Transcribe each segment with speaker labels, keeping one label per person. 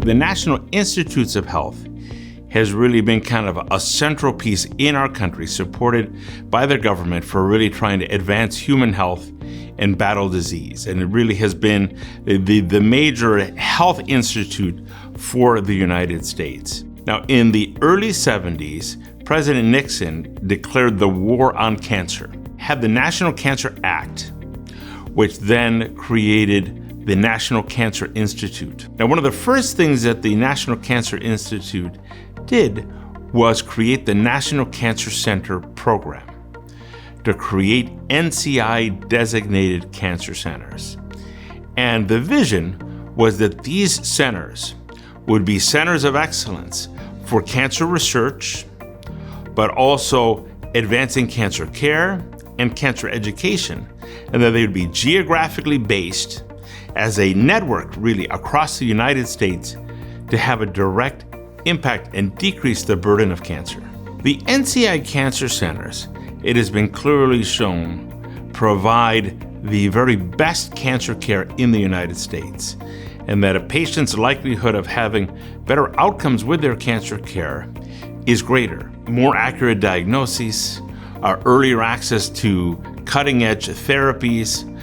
Speaker 1: The National Institutes of Health has really been kind of a central piece in our country, supported by the government for really trying to advance human health and battle disease. And it really has been the major health institute for the United States. Now, in the early 70s, President Nixon declared the war on cancer, had the National Cancer Act, which then created the National Cancer Institute. Now, one of the first things that the National Cancer Institute did was create the National Cancer Center program to create NCI-designated cancer centers. And the vision was that these centers would be centers of excellence for cancer research, but also advancing cancer care and cancer education, and that they would be geographically based as a network really across the United States to have a direct impact and decrease the burden of cancer. The NCI Cancer Centers, it has been clearly shown, provide the very best cancer care in the United States, and that a patient's likelihood of having better outcomes with their cancer care is greater. More accurate diagnoses, earlier access to cutting-edge therapies,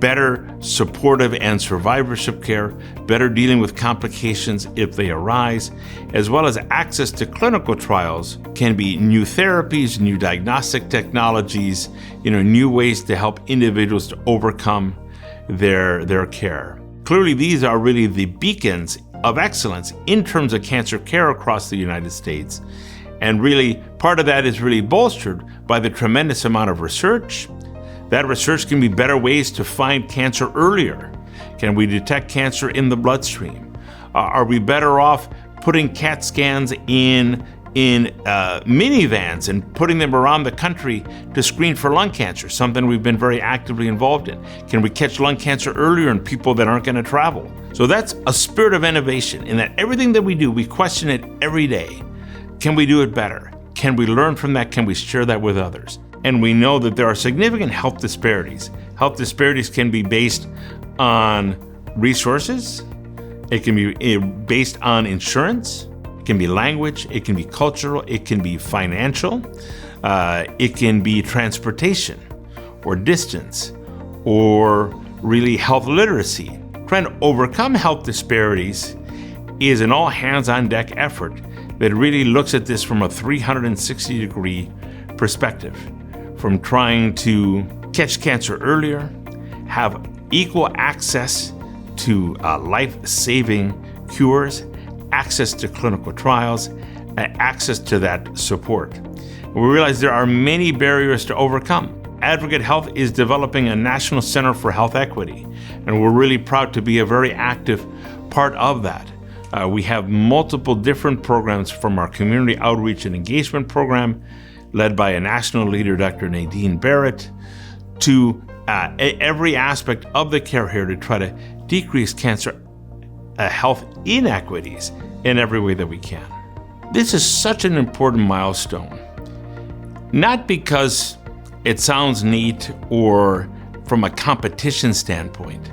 Speaker 1: better supportive and survivorship care, better dealing with complications if they arise, as well as access to clinical trials can be new therapies, new diagnostic technologies, new ways to help individuals to overcome their care. Clearly, these are really the beacons of excellence in terms of cancer care across the United States. And really, part of that is really bolstered by the tremendous amount of research. That research can be better ways to find cancer earlier. Can we detect cancer in the bloodstream? Are we better off putting CAT scans in minivans and putting them around the country to screen for lung cancer, something we've been very actively involved in? Can we catch lung cancer earlier in people that aren't going to travel? So that's a spirit of innovation in that everything that we do, we question it every day. Can we do it better? Can we learn from that? Can we share that with others? And we know that there are significant health disparities. Health disparities can be based on resources. It can be based on insurance. It can be language. It can be cultural. It can be financial. It can be transportation or distance or really health literacy. Trying to overcome health disparities is an all-hands-on-deck effort that really looks at this from a 360-degree perspective, from trying to catch cancer earlier, have equal access to life-saving cures, access to clinical trials, and access to that support. We realize there are many barriers to overcome. Advocate Health is developing a National Center for Health Equity, and we're really proud to be a very active part of that. We have multiple different programs, from our Community Outreach and Engagement Program, led by a national leader, Dr. Nadine Barrett, to every aspect of the care here to try to decrease cancer health inequities in every way that we can. This is such an important milestone, not because it sounds neat or from a competition standpoint,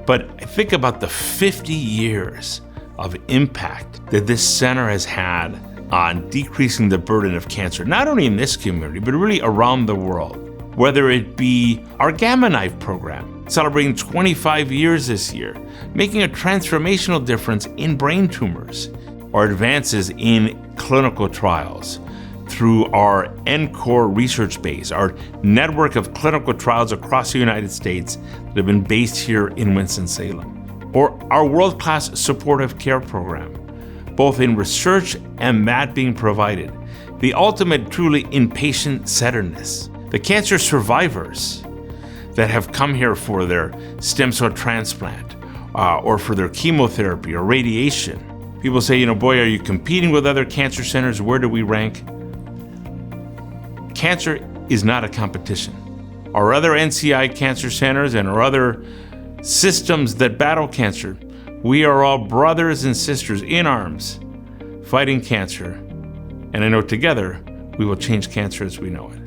Speaker 1: but think about the 50 years of impact that this center has had on decreasing the burden of cancer, not only in this community, but really around the world. Whether it be our Gamma Knife program, celebrating 25 years this year, making a transformational difference in brain tumors, or advances in clinical trials through our NCORE research base, our network of clinical trials across the United States that have been based here in Winston-Salem, or our world-class supportive care program, both in research and that being provided, the ultimate truly inpatient centeredness, the cancer survivors that have come here for their stem cell transplant or for their chemotherapy or radiation. People say, boy, are you competing with other cancer centers? Where do we rank? Cancer is not a competition. Our other NCI cancer centers and our other systems that battle cancer, we are all brothers and sisters in arms fighting cancer. And I know together we will change cancer as we know it.